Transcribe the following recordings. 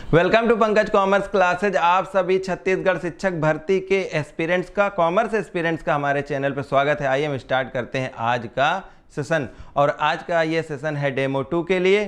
Welcome to Pankaj commerce classes. आप सभी छत्तीसगढ़ शिक्षक भर्ती के एस्पिरेंट्स का, कॉमर्स एस्पिरेंट्स का हमारे चैनल पर स्वागत है। आइए हम स्टार्ट करते हैं आज का सेशन। और आज का ये सेशन है डेमो 2 के लिए।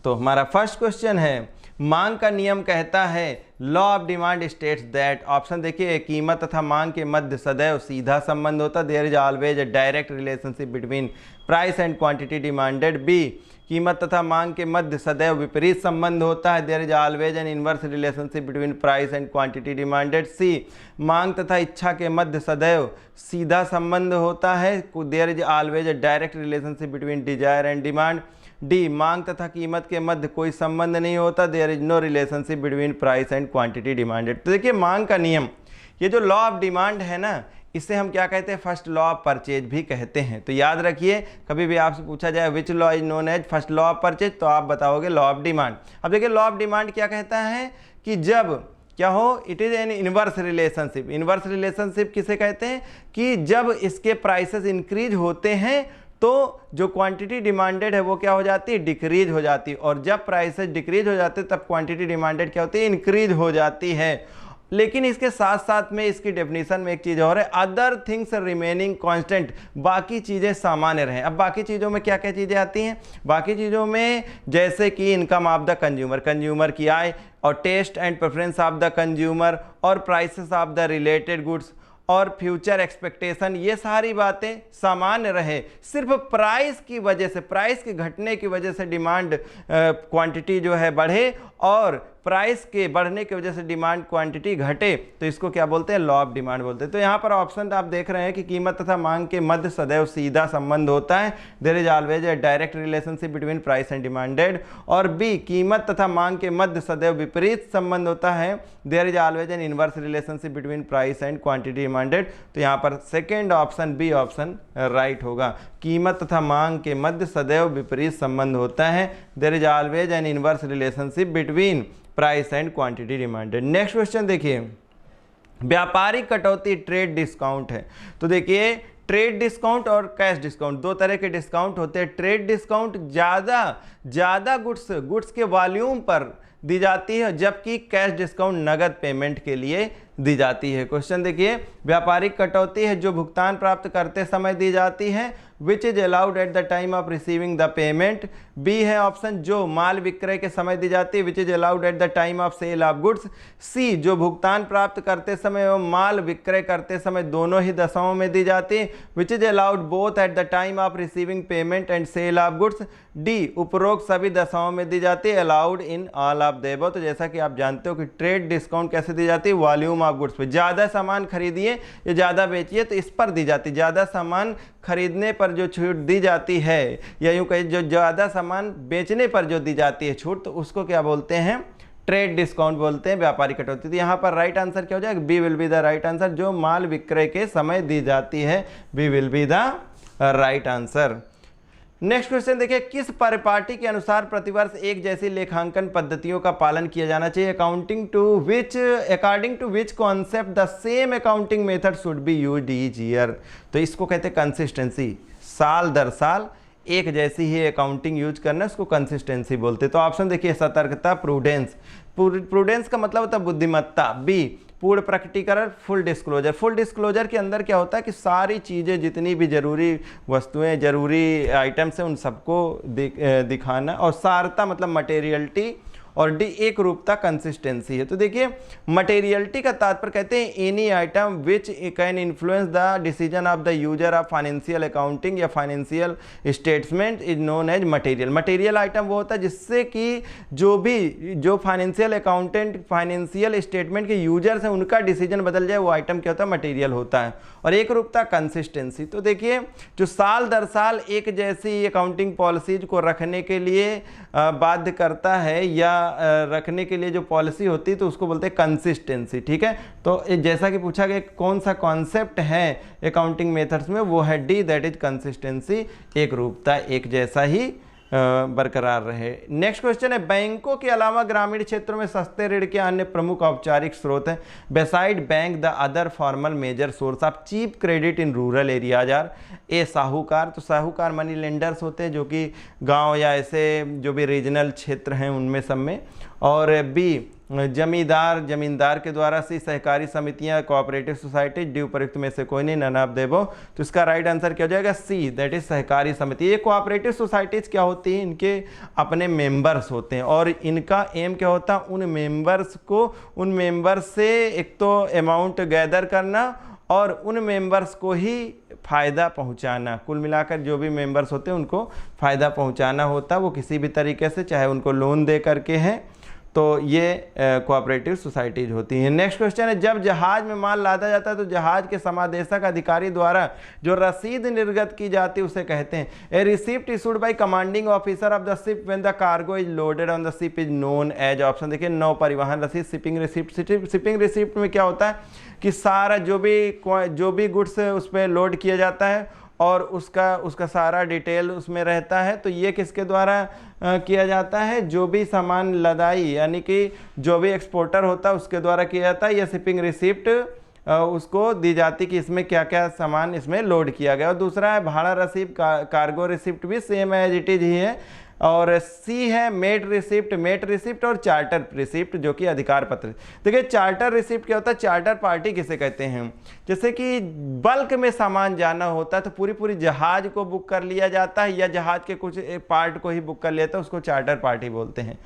तो हमारा फर्स्ट क्वेश्चन है, मांग का नियम कहता है law of demand states that. Option देखिए, कीमत तथा मांग के मध्य सदैव सीधा संबंध होता, there is always a direct relationship between price and quantity demanded. B, कीमत तथा मांग के मध्य सदैव विपरीत संबंध होता है, there is always an inverse relationship between price and quantity demanded. C, मांग तथा इच्छा के मध्य सदैव सीधा संबंध होता है, there is always a direct relationship between desire and demand. D, मांग तथा कीमत के मध्य कोई संबंध नहीं होता, there is no relationship between price and quantity demanded. तो देखिए, मांग का नियम, ये जो लॉ ऑफ डिमांड है ना, इसे हम क्या कहते हैं, फर्स्ट लॉ ऑफ परचेज भी कहते हैं। तो याद रखिए, कभी भी आपसे पूछा जाए which law is known as first law of purchase, तो आप बताओगे लॉ ऑफ डिमांड। अब देखिए, लॉ ऑफ डिमांड क्या कहता है कि जब क्या हो, it is an inverse relationship. Inverse relationship किसे कहते हैं कि जब इसके प्राइसेस इंक्रीज होते हैं तो जो क्वांटिटी डिमांडेड है वो क्या हो जाती है, डिक्रीज हो जाती है, और जब प्राइसेस डिक्रीज हो जाते हैं तब क्वांटिटी डिमांडेड क्या होती है, इंक्रीज हो जाती है। लेकिन इसके साथ साथ में इसकी डेफिनेशन में एक चीज़ और है, अदर थिंग्स रिमेनिंग कांस्टेंट, बाकी चीज़ें सामान्य रहें। अब बाकी चीज़ों में क्या क्या चीज़ें आती हैं, बाकी चीज़ों में जैसे कि income of the consumer, consumer की आय, और taste and preference of the consumer, और prices of the related goods, और फ्यूचर एक्सपेक्टेशन, ये सारी बातें सामान्य रहे। सिर्फ प्राइस की वजह से, प्राइस के घटने की वजह से डिमांड क्वांटिटी जो है बढ़े, और प्राइस के बढ़ने की वजह से डिमांड क्वांटिटी घटे, तो इसको क्या बोलते हैं, लॉ ऑफ डिमांड बोलते हैं। तो यहाँ पर ऑप्शन आप देख रहे हैं कि कीमत तथा मांग के मध्य सदैव सीधा संबंध होता है, there is always a direct relationship between price and demanded. और बी, कीमत तथा मांग के मध्य सदैव विपरीत संबंध होता है, there is always an inverse relationship between price and quantity demanded. तो यहाँ पर second option, B option right होगा। कीमत तथा मांग के मध्य सदैव विपरीत संबंध होता है, there is always an inverse relationship between price and quantity demanded. Next question देखिए, व्यापारिक कटौती ट्रेड डिस्काउंट है। तो देखिए, ट्रेड डिस्काउंट और कैश डिस्काउंट, दो तरह के डिस्काउंट होते हैं। ट्रेड डिस्काउंट ज़्यादा गुड्स के वॉल्यूम पर दी जाती है, जबकि कैश डिस्काउंट नगद पेमेंट के लिए दी जाती है। क्वेश्चन देखिए, व्यापारिक कटौती है जो भुगतान प्राप्त करते समय दी जाती है, which is allowed at the time of receiving the payment. B है ऑप्शन, जो माल विक्रय के समय दी जाती है, which is allowed at the time of sale of goods. C, जो भुगतान प्राप्त करते समय और माल विक्रय करते समय दोनों ही दशाओं में दी जाती है, which is allowed both at the time of receiving payment and sale of goods. D, उपरोक्त सभी दशाओं में दी जाती है, allowed in all of the above. तो जैसा कि आप जानते हो कि ट्रेड डिस्काउंट कैसे दी जाती है, वॉल्यूम ऑफ गुड्स पे, ज़्यादा सामान खरीदिए या ज़्यादा बेचिए तो इस पर दी जाती है। ज़्यादा सामान खरीदने पर जो छूट दी जाती है, या यूँ कहिए जो ज़्यादा सामान बेचने पर जो दी जाती है छूट, तो उसको क्या बोलते हैं, ट्रेड डिस्काउंट बोलते हैं, व्यापारिक कटौती। तो यहाँ पर राइट आंसर क्या हो जाएगा, B will be the right answer, जो माल विक्रय के समय दी जाती है, B will be the right answer. Next question देखिए, किस परिपाटी के अनुसार प्रतिवर्ष एक जैसी लेखांकन पद्धतियों का पालन किया जाना चाहिए, accounting to which concept the same accounting method should be used each year. तो इसको कहते हैं कंसिस्टेंसी, साल दर साल एक जैसी ही अकाउंटिंग यूज करना, उसको कंसिस्टेंसी बोलते हैं। तो ऑप्शन देखिए, सतर्कता, प्रूडेंस, प्रूडेंस का मतलब होता है बुद्धिमत्ता। बी, पूर्ण प्रकटीकरण, फुल डिस्क्लोजर। फुल डिस्क्लोजर के अंदर क्या होता है कि सारी चीज़ें, जितनी भी जरूरी वस्तुएं, जरूरी आइटम्स हैं, उन सबको दिखाना। और सारता मतलब मटेरियलिटी, और डी, एक रूपता, कंसिस्टेंसी है। तो देखिए, मटेरियलिटी का तात्पर्य कहते हैं any item which can influence the decision of the user of financial accounting या financial statement is known as material. Material item वो होता है जिससे कि जो फाइनेंशियल अकाउंटेंट, फाइनेंशियल स्टेटमेंट के यूजर्स हैं, उनका डिसीजन बदल जाए, वो आइटम क्या होता है, मटेरियल होता है। और एक रूपता, कंसिस्टेंसी। तो देखिए, जो साल दर साल एक जैसी अकाउंटिंग पॉलिसीज को रखने के लिए बाध्य करता है, या रखने के लिए जो पॉलिसी होती है, तो उसको बोलते हैं कंसिस्टेंसी। ठीक है, तो जैसा कि पूछा गया कौन सा कॉन्सेप्ट है अकाउंटिंग मेथड्स में, वो है डी, दैट इज कंसिस्टेंसी, एक रूपता, एक जैसा ही बरकरार रहे। नेक्स्ट क्वेश्चन है, बैंकों के अलावा ग्रामीण क्षेत्रों में सस्ते ऋण के अन्य प्रमुख औपचारिक स्रोत हैं, beside bank the other formal major source of cheap credit in rural areas are. A, साहूकार। तो साहूकार मनी लेंडर्स होते हैं जो कि गांव या ऐसे जो भी रीजनल क्षेत्र हैं उनमें सब में। और बी जमींदार के द्वारा, सी सहकारी समितियां कोऑपरेटिव सोसाइटी, डी उपयुक्त में से कोई नहीं, नन ऑफ देबो। तो इसका राइट आंसर क्या हो जाएगा? सी, दैट इज सहकारी समिति। ये कोऑपरेटिव सोसाइटीज क्या होती है? इनके अपने मेंबर्स होते हैं और इनका एम क्या होता है? उन मेंबर्स से एक तो अमाउंट गैदर करना और उन मेंबर्स को ही फ़ायदा पहुंचाना। कुल मिलाकर जो भी मेंबर्स होते हैं उनको फ़ायदा पहुंचाना होता है, वो किसी भी तरीके से, चाहे उनको लोन दे करके हैं, तो ये कोऑपरेटिव सोसाइटीज होती हैं। नेक्स्ट क्वेश्चन है, जब जहाज में माल लादा जाता है तो जहाज के समादेशक अधिकारी द्वारा जो रसीद निर्गत की जाती है उसे कहते हैं। A receipt issued by commanding officer of the ship when the cargo is loaded on the ship is known as, option देखिए, नौ परिवहन रसीद, शिपिंग रिसिप्ट। शिपिंग रिसिप्ट में क्या होता है कि सारा जो भी गुड्स उस पर लोड किया जाता है और उसका सारा डिटेल उसमें रहता है। तो ये किसके द्वारा किया जाता है? जो भी सामान लदाई यानी कि जो भी एक्सपोर्टर होता है उसके द्वारा किया जाता है। यह शिपिंग रिसिप्ट उसको दी जाती कि इसमें क्या क्या सामान इसमें लोड किया गया। और दूसरा है भाड़ा रसीद, कार्गो रिसिप्ट भी सेम एज इट इज ही है। और सी है मेट रिसिप्ट और चार्टर रिसिप्ट जो कि अधिकार पत्र। देखिए चार्टर रिसिप्ट क्या होता है? चार्टर पार्टी किसे कहते हैं? जैसे कि बल्क में सामान जाना होता है तो पूरी जहाज को बुक कर लिया जाता है या जहाज के कुछ पार्ट को ही बुक कर लिया जाता है, उसको चार्टर पार्टी बोलते हैं।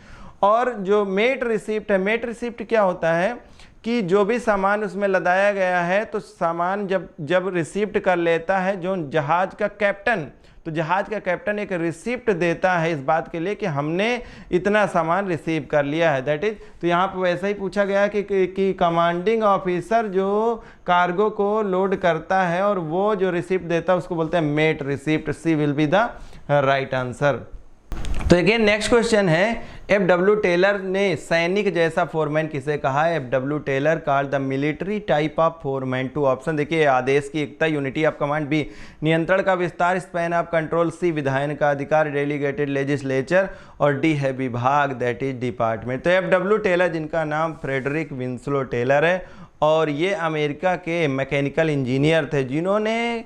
और जो मेट रिसिप्ट है, मेट रिसिप्ट क्या होता है कि जो भी सामान उसमें लदाया गया है तो सामान जब रिसिप्ट कर लेता है जो जहाज का कैप्टन, तो जहाज का कैप्टन एक रिसिप्ट देता है इस बात के लिए कि हमने इतना सामान रिसीव कर लिया है, दैट इज। तो यहाँ पर वैसा ही पूछा गया कि कमांडिंग ऑफिसर जो कार्गो को लोड करता है और वो जो रिसिप्ट देता है उसको बोलते हैं mate receipt. C will be the right answer. तो अगेन नेक्स्ट क्वेश्चन है, F.W. टेलर ने सैनिक जैसा फोरमैन किसे कहा है? F.W. Taylor called the military type of foreman to, option देखिए, आदेश की एकता, यूनिटी ऑफ कमांड, बी नियंत्रण का विस्तार, स्पैन ऑफ कंट्रोल, सी विधायन का अधिकार, डेलीगेटेड लेजिस्लेचर, और डी है विभाग, दैट इज डिपार्टमेंट। तो F.W. टेलर जिनका नाम फ्रेडरिक विंस्लो टेलर है और ये अमेरिका के मैकेनिकल इंजीनियर थे जिन्होंने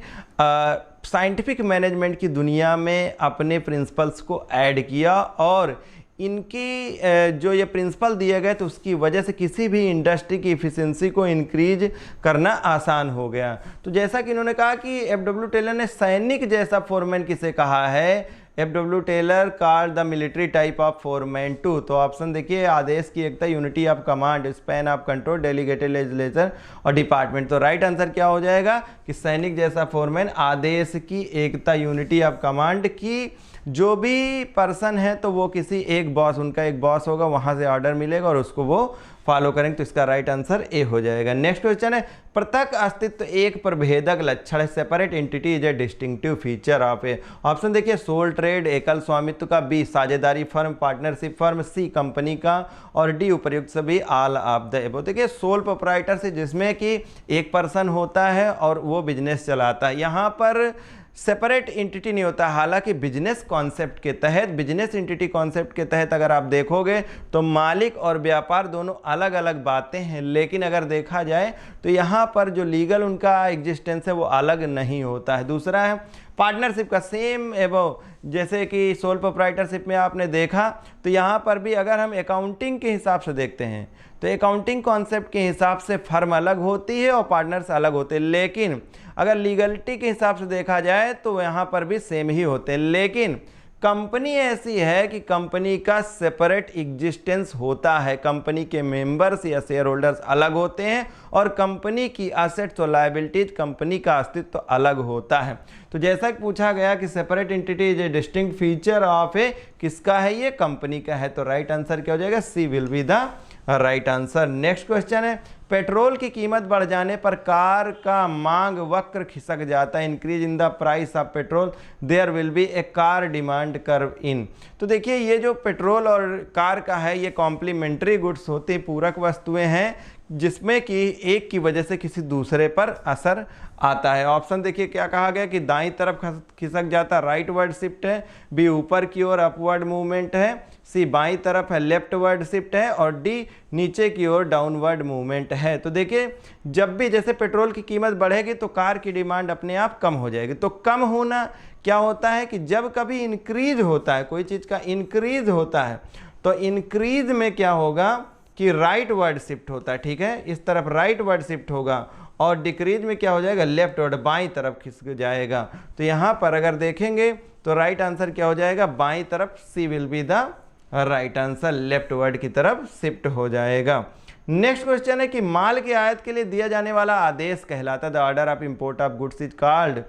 साइंटिफिक मैनेजमेंट की दुनिया में अपने प्रिंसिपल्स को ऐड किया और इनकी जो ये प्रिंसिपल दिए गए तो उसकी वजह से किसी भी इंडस्ट्री की इफ़िशिएंसी को इंक्रीज करना आसान हो गया। तो जैसा कि इन्होंने कहा कि F.W. टेलर ने सैनिक जैसा फोरमैन किसे कहा है? F.W. Taylor called the military type of foreman to. तो ऑप्शन देखिए, आदेश की एकता, unity of command, span of control, delegated legislature और डिपार्टमेंट। तो राइट आंसर क्या हो जाएगा कि सैनिक जैसा फोरमैन, आदेश की एकता, यूनिटी ऑफ कमांड की जो भी पर्सन है तो वो किसी एक बॉस, उनका एक बॉस होगा, वहां से ऑर्डर मिलेगा और उसको वो फॉलो करेंगे। तो इसका राइट आंसर ए हो जाएगा। नेक्स्ट क्वेश्चन है, पृथक अस्तित्व एक प्रभेदक लक्षण है, separate entity is A distinctive feature of A, option देखिए, सोल ट्रेड, एकल स्वामित्व का, बी साझेदारी फर्म, पार्टनरशिप फर्म, सी कंपनी का, और डी उपर्युक्त सभी, ऑल ऑफ द एबव। देखिए सोल प्रोप्राइटर से जिसमें कि एक पर्सन होता है और वो बिजनेस चलाता है, यहाँ पर सेपरेट एंटिटी नहीं होता। हालांकि बिजनेस कॉन्सेप्ट के तहत, बिजनेस एंटिटी कॉन्सेप्ट के तहत अगर आप देखोगे तो मालिक और व्यापार दोनों अलग अलग बातें हैं, लेकिन अगर देखा जाए तो यहाँ पर जो लीगल उनका एग्जिस्टेंस है वो अलग नहीं होता है। दूसरा है पार्टनरशिप का, सेम एबव जैसे कि सोल प्रोप्राइटरशिप में आपने देखा, तो यहाँ पर भी अगर हम अकाउंटिंग के हिसाब से देखते हैं तो अकाउंटिंग कॉन्सेप्ट के हिसाब से फर्म अलग होती है और पार्टनर्स अलग होते हैं, लेकिन अगर लीगलिटी के हिसाब से देखा जाए तो यहाँ पर भी सेम ही होते हैं। लेकिन कंपनी ऐसी है कि कंपनी का सेपरेट एग्जिस्टेंस होता है, कंपनी के मेंबर्स या शेयर होल्डर्स अलग होते हैं और कंपनी की असेट्स और लायबिलिटीज, कंपनी का अस्तित्व अलग होता है। तो जैसा कि पूछा गया कि separate entity is a distinct feature of a, किसका है ये? कंपनी का है। तो राइट आंसर क्या हो जाएगा? C will be the right answer. Next question है, पेट्रोल की कीमत बढ़ जाने पर कार का मांग वक्र खिसक जाता है, increase in the price of petrol, there will be a car demand curve in. तो देखिए ये जो पेट्रोल और कार का है ये कॉम्प्लीमेंट्री गुड्स होते हैं, पूरक वस्तुएं हैं जिसमें कि एक की वजह से किसी दूसरे पर असर आता है। ऑप्शन देखिए क्या कहा गया कि दाईं तरफ खिसक जाता, राइट वर्ड शिफ्ट है, बी ऊपर की ओर अपवर्ड मूवमेंट है, सी बाईं तरफ है लेफ्ट वर्ड शिफ्ट है, और डी नीचे की ओर डाउनवर्ड मूवमेंट है। तो देखिए जब भी जैसे पेट्रोल की कीमत बढ़ेगी तो कार की डिमांड अपने आप कम हो जाएगी। तो कम होना क्या होता है कि जब कभी इंक्रीज होता है, कोई चीज़ का इंक्रीज होता है तो इंक्रीज में क्या होगा कि राइट वर्ड शिफ्ट होता है, ठीक है, इस तरफ राइट वर्ड शिफ्ट होगा, और डिक्रीज में क्या हो जाएगा, लेफ्ट वर्ड बाईं तरफ खिसक जाएगा। तो यहाँ पर अगर देखेंगे तो राइट आंसर क्या हो जाएगा, बाईं तरफ, C will be the right answer, left word की तरफ शिफ्ट हो जाएगा। नेक्स्ट क्वेश्चन है कि माल के आयात के लिए दिया जाने वाला आदेश कहलाता है, the order of import of goods is called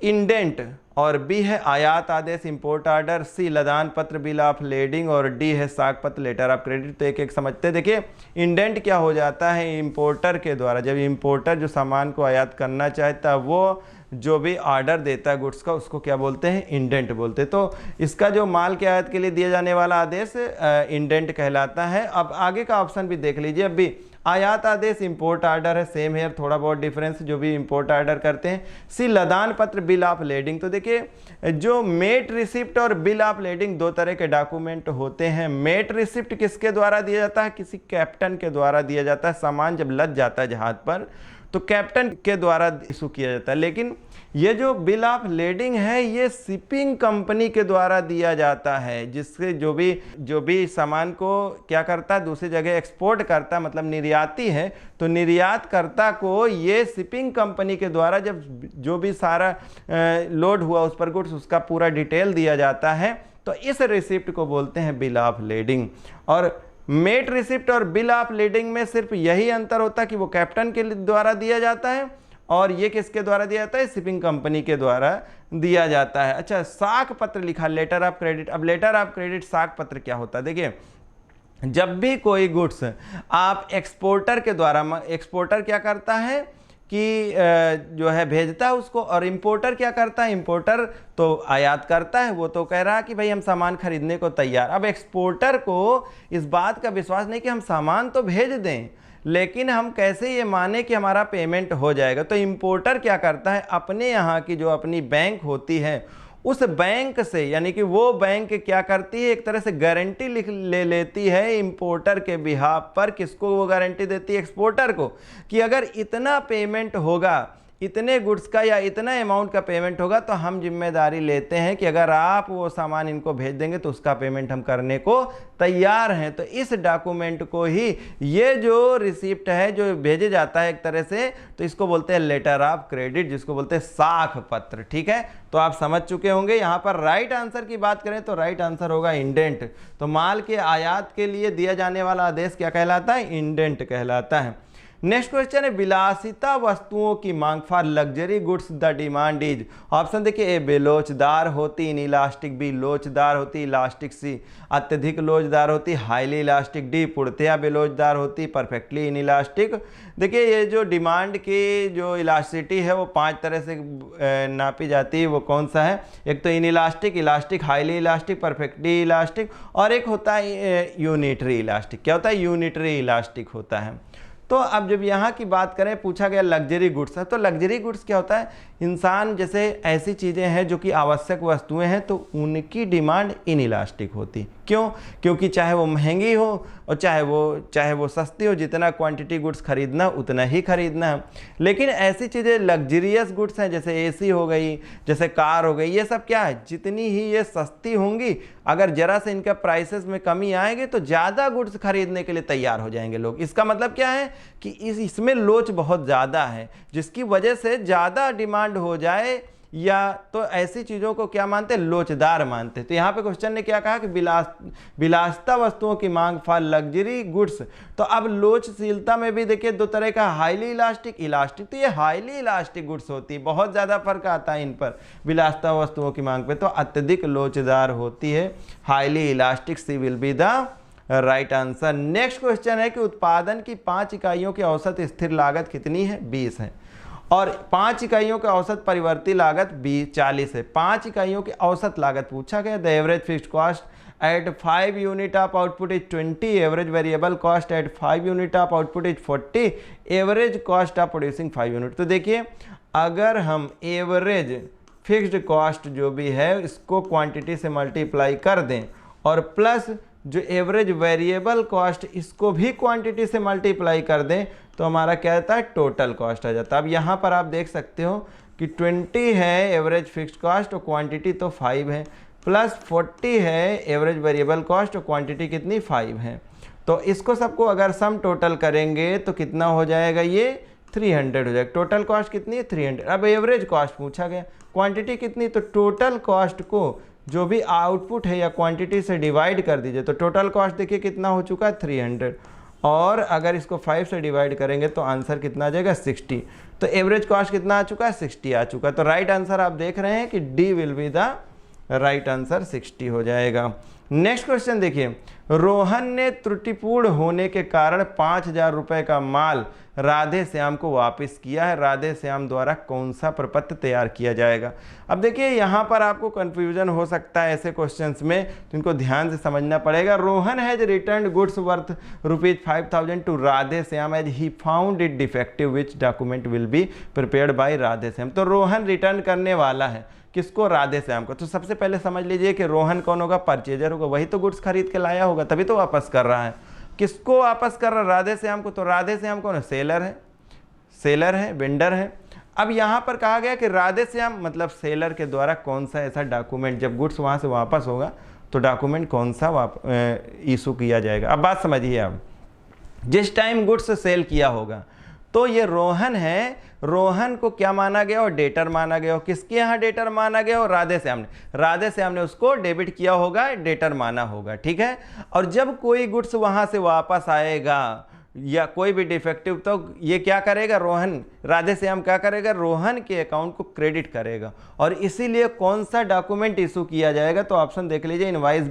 indent, और बी है आयात आदेश इंपोर्ट ऑर्डर, सी लदान पत्र बिल ऑफ लेडिंग, और डी है साख पत्र लेटर ऑफ क्रेडिट। तो एक एक समझते हैं। देखिए इंडेंट क्या हो जाता है, इंपोर्टर के द्वारा, जब इंपोर्टर जो सामान को आयात करना चाहता है वो जो भी ऑर्डर देता है गुड्स का, उसको क्या बोलते हैं, इंडेंट बोलते हैं। तो इसका जो माल के आयात के लिए दिया जाने वाला आदेश इंडेंट कहलाता है। अब आगे का ऑप्शन भी देख लीजिए। अब भी आयात आदेश इंपोर्ट ऑर्डर है, सेम हेयर, थोड़ा बहुत डिफरेंस, जो भी इंपोर्ट ऑर्डर करते हैं। सी लदान पत्र बिल ऑफ लेडिंग। तो देखिए जो मेट रिसिप्ट और बिल ऑफ लेडिंग दो तरह के डॉक्यूमेंट होते हैं। मेट रिसिप्ट किसके द्वारा दिया जाता है, किसी कैप्टन के द्वारा दिया जाता है। सामान जब लद जाता है जहाज पर तो कैप्टन के द्वारा इशू किया जाता है। लेकिन ये जो बिल ऑफ लेडिंग है ये शिपिंग कंपनी के द्वारा दिया जाता है, जिससे जो भी सामान को क्या करता है, दूसरी जगह एक्सपोर्ट करता है, मतलब निर्याती है, तो निर्यातकर्ता को ये शिपिंग कंपनी के द्वारा जब जो भी सारा लोड हुआ उस पर गुड्स, उसका पूरा डिटेल दिया जाता है। तो इस रिसिप्ट को बोलते हैं बिल ऑफ लेडिंग। और मेट रिसिप्ट और बिल ऑफ लेडिंग में सिर्फ यही अंतर होता है कि वो कैप्टन के द्वारा दिया जाता है और ये किसके द्वारा दिया जाता है, शिपिंग कंपनी के द्वारा दिया जाता है। अच्छा, साख पत्र लिखा, लेटर ऑफ क्रेडिट। अब लेटर ऑफ क्रेडिट साख पत्र क्या होता है, देखिए जब भी कोई गुड्स आप एक्सपोर्टर के द्वारा, एक्सपोर्टर क्या करता है कि जो है भेजता है उसको, और इंपोर्टर क्या करता है, इंपोर्टर तो आयात करता है। वो तो कह रहा है कि भाई हम सामान खरीदने को तैयार। अब एक्सपोर्टर को इस बात का विश्वास नहीं कि हम सामान तो भेज दें, लेकिन हम कैसे ये माने कि हमारा पेमेंट हो जाएगा। तो इंपोर्टर क्या करता है, अपने यहाँ की जो अपनी बैंक होती है उस बैंक से, यानी कि वो बैंक क्या करती है, एक तरह से गारंटी ले लेती है इंपोर्टर के बिहाफ पर। किसको वो गारंटी देती है, एक्सपोर्टर को, कि अगर इतना पेमेंट होगा, इतने गुड्स का या इतना अमाउंट का पेमेंट होगा, तो हम जिम्मेदारी लेते हैं कि अगर आप वो सामान इनको भेज देंगे तो उसका पेमेंट हम करने को तैयार हैं। तो इस डॉक्यूमेंट को ही, ये जो रिसिप्ट है जो भेजे जाता है एक तरह से, तो इसको बोलते हैं लेटर ऑफ क्रेडिट, जिसको बोलते हैं साख पत्र। ठीक है, तो आप समझ चुके होंगे। यहाँ पर राइट आंसर की बात करें तो राइट आंसर होगा इंडेंट। तो माल के आयात के लिए दिया जाने वाला आदेश क्या कहलाता है, इंडेंट कहलाता है। नेक्स्ट क्वेश्चन है, विलासिता वस्तुओं की मांग, for luxury goods the demand is. Option देखिए, ए बेलोचदार होती, इन इलास्टिक, बी लोचदार होती, इलास्टिक, सी अत्यधिक लोचदार होती, हाईली इलास्टिक, डी पूर्णतया बेलोचदार होती, परफेक्टली इन इलास्टिक। देखिए ये जो डिमांड की जो इलास्टिसिटी है वो 5 तरह से नापी जाती है। वो कौन सा है, एक तो in elastic, elastic, highly elastic, perfectly elastic, और एक होता है यूनिटरी इलास्टिक। क्या होता है, यूनिटरी इलास्टिक होता है। तो अब जब यहाँ की बात करें, पूछा गया लग्जरी गुड्स है, तो लग्जरी गुड्स क्या होता है, इंसान जैसे ऐसी चीज़ें हैं जो कि आवश्यक वस्तुएं हैं, तो उनकी डिमांड इनइलास्टिक होती। क्यों, क्योंकि चाहे वो महंगी हो और चाहे वो सस्ती हो, जितना क्वांटिटी गुड्स खरीदना उतना ही खरीदना है। लेकिन ऐसी चीज़ें लग्जरियस गुड्स हैं, जैसे एसी हो गई, जैसे कार हो गई, ये सब क्या है, जितनी ही ये सस्ती होंगी, अगर जरा से इनका प्राइसेस में कमी आएगी तो ज़्यादा गुड्स खरीदने के लिए तैयार हो जाएंगे लोग। इसका मतलब क्या है कि इसमें लोच बहुत ज़्यादा है, जिसकी वजह से ज़्यादा डिमांड हो जाए, या तो ऐसी चीज़ों को क्या मानते हैं, लोचदार मानते हैं। तो यहाँ पे क्वेश्चन ने क्या कहा कि विलासिता वस्तुओं की मांग फॉर लग्जरी गुड्स। तो अब लोचशीलता में भी देखिए 2 तरह का, हाईली इलास्टिक, इलास्टिक। तो ये हाईली इलास्टिक गुड्स होती है, बहुत ज़्यादा फर्क आता है इन पर विलासिता वस्तुओं की मांग पे। तो अत्यधिक लोचदार होती है, highly elastic, C will be the right answer. Next question है कि उत्पादन की 5 इकाइयों की औसत स्थिर लागत कितनी है, 20 है, और 5 इकाइयों की औसत परिवर्ती लागत 40 है। 5 इकाइयों की औसत लागत पूछा गया। The average fixed cost at 5 unit of output is 20, average variable cost at 5 unit of output is 40, average cost of producing 5 unit. तो देखिए अगर हम एवरेज फिक्स्ड कॉस्ट जो भी है इसको क्वांटिटी से मल्टीप्लाई कर दें, और प्लस जो एवरेज वेरिएबल कॉस्ट इसको भी क्वांटिटी से मल्टीप्लाई कर दें, तो हमारा क्या आता है, टोटल कॉस्ट आ जाता है। अब यहाँ पर आप देख सकते हो कि 20 है एवरेज फिक्स्ड कॉस्ट और क्वांटिटी तो 5 है। प्लस 40 है एवरेज वेरिएबल कॉस्ट और क्वांटिटी कितनी 5 है। तो इसको सबको अगर सम टोटल करेंगे तो कितना हो जाएगा, ये 300 हो जाएगा। टोटल कॉस्ट कितनी है 300। अब एवरेज कॉस्ट पूछा गया, क्वांटिटी कितनी, तो टोटल कॉस्ट को जो भी आउटपुट है या क्वांटिटी से डिवाइड कर दीजिए। तो टोटल कॉस्ट देखिए कितना हो चुका है 300, और अगर इसको 5 से डिवाइड करेंगे तो आंसर कितना आ जाएगा 60। तो एवरेज कॉस्ट कितना आ चुका है 60 आ चुका है। तो राइट आंसर आप देख रहे हैं कि D will be the right answer, 60 हो जाएगा। नेक्स्ट क्वेश्चन देखिए, रोहन ने त्रुटिपूर्ण होने के कारण 5000 रुपये का माल राधे श्याम को वापस किया है। राधे श्याम द्वारा कौन सा प्रपत्र तैयार किया जाएगा। अब देखिए यहाँ पर आपको कंफ्यूजन हो सकता है ऐसे क्वेश्चंस में, तो इनको ध्यान से समझना पड़ेगा। Rohan has return goods worth ₹5000 to Radhe Shyam as he found it defective, which document will be prepared by Radhe Shyam. तो रोहन रिटर्न करने वाला है किसको, राधे श्याम को। तो सबसे पहले समझ लीजिए कि रोहन कौन होगा, परचेजर होगा, वही तो गुड्स खरीद के लाया होगा, तभी तो वापस कर रहा है। किसको वापस कर रहा है, राधे श्याम को। तो राधे श्याम कौन है, सेलर है, वेंडर है। अब यहाँ पर कहा गया कि राधे श्याम मतलब सेलर के द्वारा कौन सा ऐसा डॉक्यूमेंट, जब गुड्स वहाँ से वापस होगा तो डॉक्यूमेंट कौन सा इशू किया जाएगा। अब बात समझिए, अब जिस टाइम गुड्स सेल किया होगा तो ये रोहन है, रोहन को क्या माना गया और डेटर माना गया हो। किसके यहाँ डेटर माना गया हो, राधे श्याम ने उसको डेबिट किया होगा, डेटर माना होगा, ठीक है। और जब कोई गुड्स वहां से वापस आएगा या कोई भी डिफेक्टिव, तो ये क्या करेगा, रोहन, राधे श्याम क्या करेगा, रोहन के अकाउंट को क्रेडिट करेगा। और इसीलिए कौन सा डॉक्यूमेंट इशू किया जाएगा, तो ऑप्शन देख लीजिए, invoice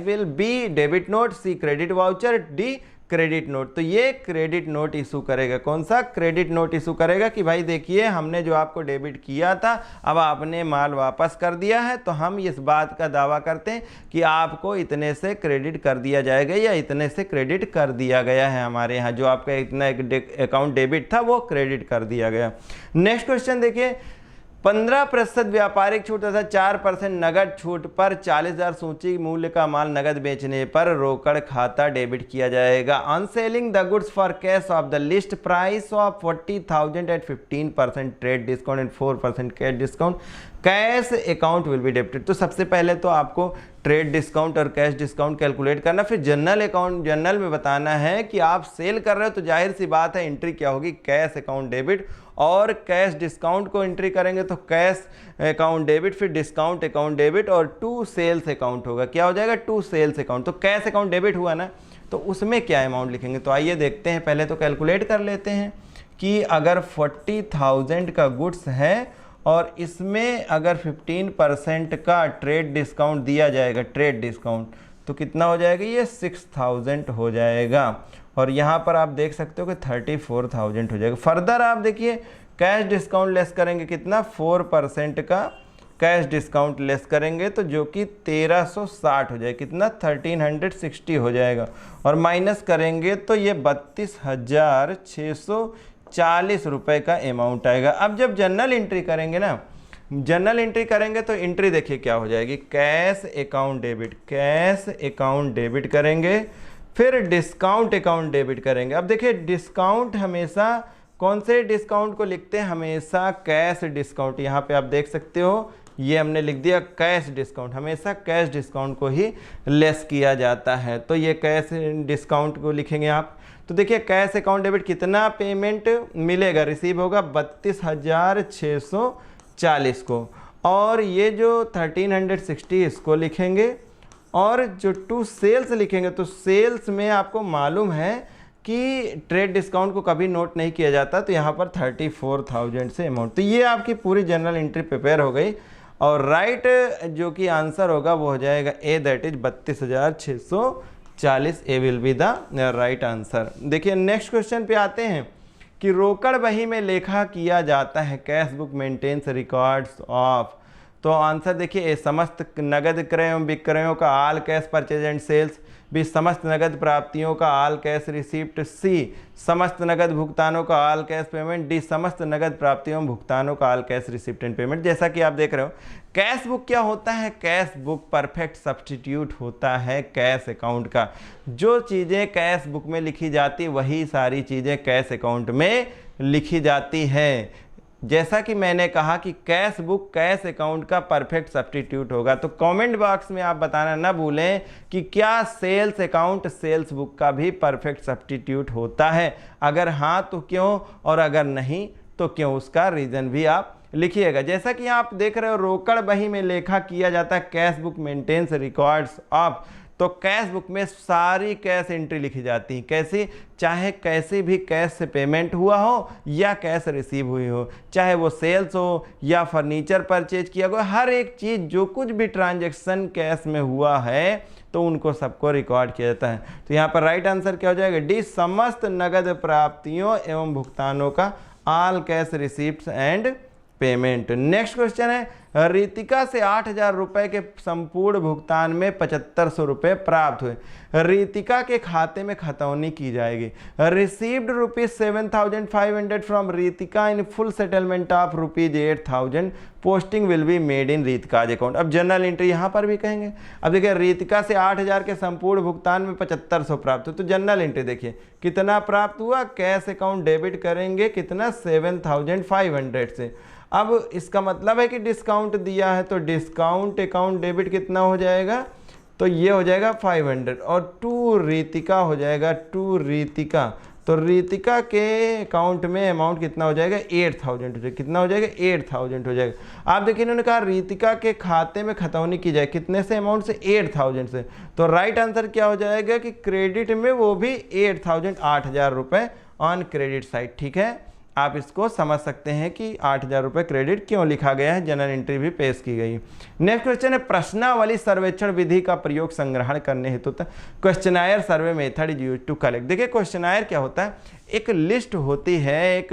bill, B debit note, C credit voucher, D credit note. तो ये क्रेडिट नोट इशू करेगा। कौन सा, क्रेडिट नोट इशू करेगा कि भाई देखिए हमने जो आपको डेबिट किया था अब आपने माल वापस कर दिया है, तो हम इस बात का दावा करते हैं कि आपको इतने से क्रेडिट कर दिया जाएगा या इतने से क्रेडिट कर दिया गया है। हमारे यहाँ जो आपका इतना एक अकाउंट डेबिट था वो क्रेडिट कर दिया गया। नेक्स्ट क्वेश्चन देखिए, 15% व्यापारिक छूट तथा 4% नगद छूट पर 40,000 सूची मूल्य का माल नगद बेचने पर रोकड़ खाता डेबिट किया जाएगा। On selling the goods for cash of the list price of 40,000 at 15% trade discount and 4% cash discount, cash account will be debited. तो सबसे पहले तो आपको ट्रेड डिस्काउंट और कैश डिस्काउंट कैलकुलेट करना, फिर जनरल अकाउंट, जनरल में बताना है कि आप सेल कर रहे हो तो जाहिर सी बात है एंट्री क्या होगी, कैश अकाउंट डेबिट, और कैश डिस्काउंट को एंट्री करेंगे तो कैश अकाउंट डेबिट, फिर डिस्काउंट अकाउंट डेबिट और टू सेल्स अकाउंट होगा। क्या हो जाएगा, टू सेल्स अकाउंट। तो कैश अकाउंट डेबिट हुआ ना, तो उसमें क्या अमाउंट लिखेंगे। तो आइए देखते हैं, पहले तो कैलकुलेट कर लेते हैं कि अगर 40,000 का गुड्स है और इसमें अगर 15% का ट्रेड डिस्काउंट दिया जाएगा, ट्रेड डिस्काउंट, तो कितना हो जाएगा, ये 6,000 हो जाएगा। और यहाँ पर आप देख सकते हो कि 34,000 हो जाएगा। फर्दर आप देखिए कैश डिस्काउंट लेस करेंगे, कितना, 4% का कैश डिस्काउंट लेस करेंगे तो जो कि 1360 हो जाएगा, कितना, 1360 हो जाएगा। और माइनस करेंगे तो ये 32,640 रुपये का अमाउंट आएगा। अब जब जनरल एंट्री करेंगे ना, जनरल एंट्री करेंगे तो एंट्री देखिए क्या हो जाएगी, cash account debit, cash account debit करेंगे, फिर डिस्काउंट अकाउंट डेबिट करेंगे। अब देखिए डिस्काउंट हमेशा कौन से डिस्काउंट को लिखते हैं, हमेशा कैश डिस्काउंट। यहाँ पे आप देख सकते हो ये हमने लिख दिया कैश डिस्काउंट, हमेशा कैश डिस्काउंट को ही लेस किया जाता है। तो ये कैश डिस्काउंट को लिखेंगे आप। तो देखिए कैश अकाउंट डेबिट कितना पेमेंट मिलेगा, रिसीव होगा 32,640 को, और ये जो 1360 इसको लिखेंगे, और जो टू सेल्स लिखेंगे तो सेल्स में आपको मालूम है कि ट्रेड डिस्काउंट को कभी नोट नहीं किया जाता, तो यहाँ पर 34,000 से अमाउंट। तो ये आपकी पूरी जनरल एंट्री प्रिपेयर हो गई, और राइट जो कि आंसर होगा वो हो जाएगा A, that is 32,640। A will be the right answer. देखिए नेक्स्ट क्वेश्चन पे आते हैं कि रोकड़ बही में लेखा किया जाता है, cash book maintains records of. तो आंसर देखिए, समस्त नगद क्रय एवं विक्रयों का all cash purchase and sales, B समस्त नगद प्राप्तियों का आल कैश रिसिप्ट, सी समस्त नगद भुगतानों का आल कैश पेमेंट, डी समस्त नगद प्राप्तियों एवं भुगतानों का all cash receipt and payment. जैसा कि आप देख रहे हो कैश बुक क्या होता है, कैश बुक परफेक्ट सब्स्टिट्यूट होता है कैश अकाउंट का। जो चीज़ें कैश बुक में लिखी जाती वही सारी चीज़ें कैश अकाउंट में लिखी जाती हैं। जैसा कि मैंने कहा कि कैश बुक कैश अकाउंट का परफेक्ट सब्स्टिट्यूट होगा। तो कमेंट बॉक्स में आप बताना ना भूलें कि क्या सेल्स अकाउंट सेल्स बुक का भी परफेक्ट सब्स्टिट्यूट होता है, अगर हाँ तो क्यों, और अगर नहीं तो क्यों, उसका रीज़न भी आप लिखिएगा। जैसा कि आप देख रहे हो रोकड़ बही में लेखा किया जाता है, cash book maintains records of, तो कैश बुक में सारी कैश एंट्री लिखी जाती है। कैसी, चाहे कैसे भी कैश से पेमेंट हुआ हो या कैश रिसीव हुई हो, चाहे वो सेल्स हो या फर्नीचर परचेज किया गया, हर एक चीज़ जो कुछ भी ट्रांजैक्शन कैश में हुआ है तो उनको सबको रिकॉर्ड किया जाता है। तो यहाँ पर राइट आंसर क्या हो जाएगा, डी, समस्त नगद प्राप्तियों एवं भुगतानों का, all cash receipts and payment. Next question है, रितिका से 8,000 रुपये के संपूर्ण भुगतान में 7,500 रुपये प्राप्त हुए। रितिका के खाते में खतौनी की जाएगी। Received ₹7,500 from Ritika in full settlement of ₹8,000, posting will be made in Ritika's account. अब जनरल एंट्री यहाँ पर भी कहेंगे। अब देखिए रितिका से 8,000 के संपूर्ण भुगतान में 7,500 प्राप्त हुए, तो जनरल एंट्री देखिए कितना प्राप्त हुआ, कैश अकाउंट डेबिट करेंगे कितना, 7,500 से। अब इसका मतलब है कि डिस्काउंट दिया है, तो डिस्काउंट अकाउंट डेबिट कितना हो जाएगा, तो ये हो जाएगा 500, और टू रितिका हो जाएगा, टू रितिका, तो रितिका के अकाउंट में अमाउंट कितना हो जाएगा, 8,000 हो जाएगा। कितना हो जाएगा, 8,000 हो जाएगा। आप देखिए इन्होंने कहा रितिका के खाते में खतौनी की जाए, कितने से, अमाउंट से, 8,000 से। तो राइट आंसर क्या हो जाएगा कि क्रेडिट में वो भी 8,000, 8,000 रुपये ऑन क्रेडिट साइड। ठीक है, आप इसको समझ सकते हैं कि 8,000 रुपये क्रेडिट क्यों लिखा गया है, जनरल एंट्री भी पेश की गई। नेक्स्ट क्वेश्चन है, प्रश्नावली सर्वेक्षण विधि का प्रयोग संग्रहण करने हेतु होता है। Questionnaire survey method is used to collect. देखिए क्वेश्चनायर क्या होता है, एक लिस्ट होती है, एक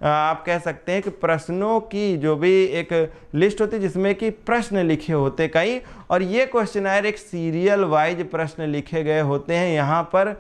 आप कह सकते हैं कि प्रश्नों की जो भी एक लिस्ट होती है जिसमें कि प्रश्न लिखे होते कई, और ये क्वेश्चनायर एक सीरियल वाइज प्रश्न लिखे गए होते हैं। यहाँ पर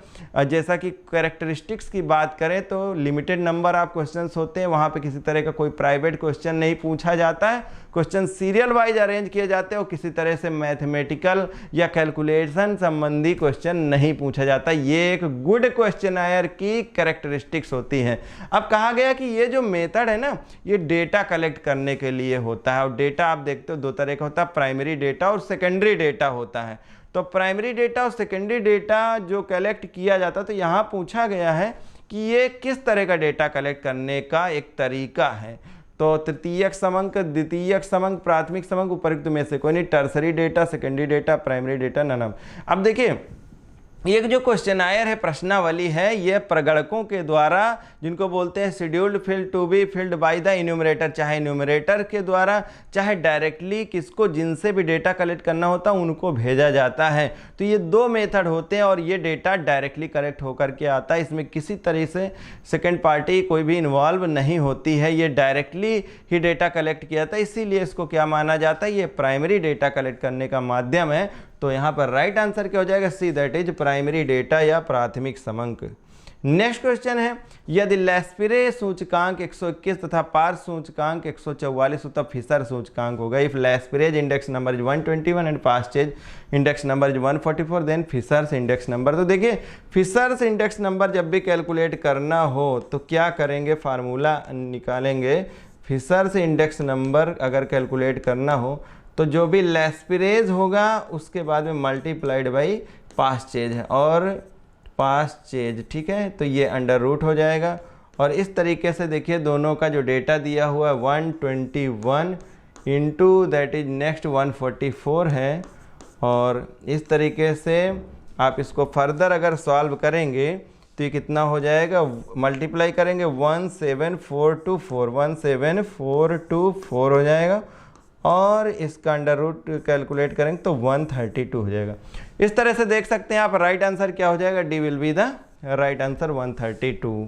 जैसा कि कैरेक्टरिस्टिक्स की बात करें तो लिमिटेड नंबर ऑफ क्वेश्चंस होते हैं, वहाँ पे किसी तरह का कोई प्राइवेट क्वेश्चन नहीं पूछा जाता है, क्वेश्चन सीरियल वाइज अरेंज किए जाते हैं, और किसी तरह से मैथमेटिकल या कैलकुलेशन संबंधी क्वेश्चन नहीं पूछा जाता। ये एक गुड क्वेश्चनायर की कैरेक्टरिस्टिक्स होती है। अब कहा गया कि ये जो मेथड है ना, ये डेटा कलेक्ट करने के लिए होता है, और डेटा आप देखते हो दो तरह का होता है, प्राइमरी डेटा और सेकेंडरी डेटा होता है। तो प्राइमरी डेटा और सेकेंडरी डेटा जो कलेक्ट किया जाता है, तो यहाँ पूछा गया है कि ये किस तरह का डेटा कलेक्ट करने का एक तरीका है। तो तृतीयक समंक, द्वितीयक समंक, प्राथमिक समंक, उपयुक्त में से कोई नहीं, tertiary data, secondary data, primary data, none. अब देखिए ये जो क्वेश्चनायर है, प्रश्नावली है, ये प्रगणकों के द्वारा, जिनको बोलते हैं scheduled field to be filled by the enumerator, चाहे इन्यूमरेटर के द्वारा चाहे डायरेक्टली किसको, जिनसे भी डेटा कलेक्ट करना होता है उनको भेजा जाता है। तो ये दो मेथड होते हैं, और ये डेटा डायरेक्टली कलेक्ट होकर के आता है, इसमें किसी तरह से सेकेंड पार्टी कोई भी इन्वॉल्व नहीं होती है, ये डायरेक्टली ही डेटा कलेक्ट किया जाता है, इसीलिए इसको क्या माना जाता है, ये प्राइमरी डेटा कलेक्ट करने का माध्यम है। तो यहाँ पर राइट आंसर क्या हो जाएगा, सी, दैट इज प्राइमरी डेटा या प्राथमिक समंक। नेक्स्ट क्वेश्चन है, यदि लेस्पिरे सूचकांक 121 तथा पार्स सूचकांक 144 हो तब फिशर सूचकांक होगा। If Laspeyres index number is 121 and Paasche's index number is 144 then Fisher's index number. तो देखिए फिशर्स इंडेक्स नंबर जब भी कैलकुलेट करना हो तो क्या करेंगे, फार्मूला निकालेंगे। फिशर्स इंडेक्स नंबर अगर कैलकुलेट करना हो तो जो भी लेस्पिरेज होगा उसके बाद में मल्टीप्लाइड बाई पास्टेज है, और पास्टेज, ठीक है, तो ये अंडर रूट हो जाएगा। और इस तरीके से देखिए दोनों का जो डेटा दिया हुआ है 121 इंटू दैट इज नेक्स्ट 144 है, और इस तरीके से आप इसको फर्दर अगर सॉल्व करेंगे तो ये कितना हो जाएगा, मल्टीप्लाई करेंगे 17424, 17424 हो जाएगा, और इसका अंडर रूट कैलकुलेट करेंगे तो 132 हो जाएगा। इस तरह से देख सकते हैं आप, राइट आंसर क्या हो जाएगा, D will be the right answer 132।